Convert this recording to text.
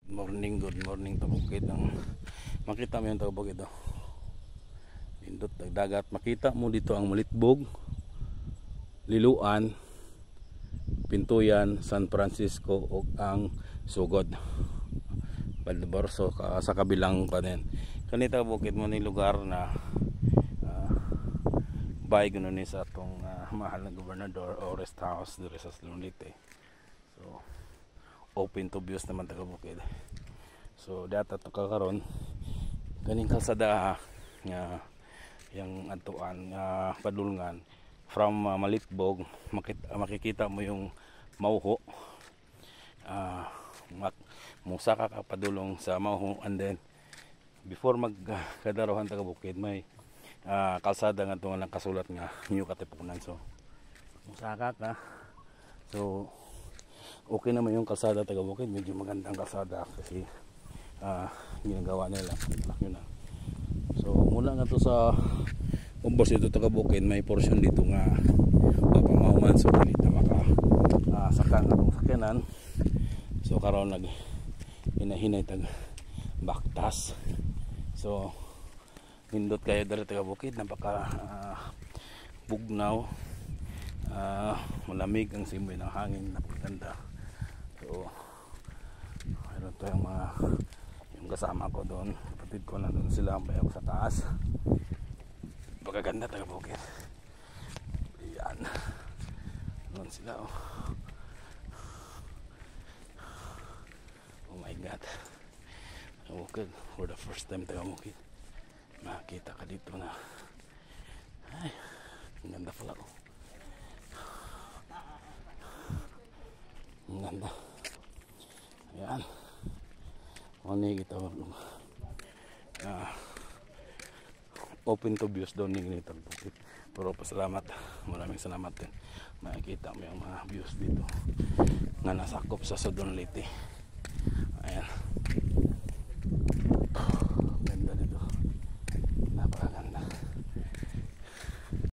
Good morning Tabukid. Makita mo yung Tabukid ito. Nindot dagat. Makita mo dito ang Malitbog, Liluan, Pintuyan, San Francisco o ang Sugod. Balborso sa kabilang kanin. Kanita Tabukid mo ni lugar na bay gano ni sa atong mahal na gobernador o rest house dito sa Lunite. So open to views naman taga Bukid. So data to kakaron ganing kalsada nga yang atuan padulngan from Malitbog makikita mo yung Mauho. Musa ka padulong sa Mauho, and then before magkadarohan taga Bukid may kalsada nga ito nga nakasulat nga New Katipunan. So musaka ka, so okay naman yung kalsada taga Bukid, medyo magandang kalsada kasi ginagawa nila yun na. So mula nga to sa ubos dito taga Bukid, may portion dito nga papamahuman, so dito maka sakang atong sakyanan. So karon nag hinahinay tag baktas, so nindot kayo dali taga Bukid, napaka bugnaw, malamig ang simoy ng hangin, napakaganda. So mayroon tayong yung kasama ko doon, kapatid ko na doon sila, bayaw sa taas. Napakaganda taga Bukid. Yan, doon sila oh my god, Bukid for the first time taga Bukid. Makita ka dito na ay, ang ganda pala oh. Ang ganda. Ayan, mani kita open to views doon nito Bukid. Pero pasalamat, maraming salamat din, makikita mo yung mga views dito na nasakop sa Sudon Leyte. Ayan.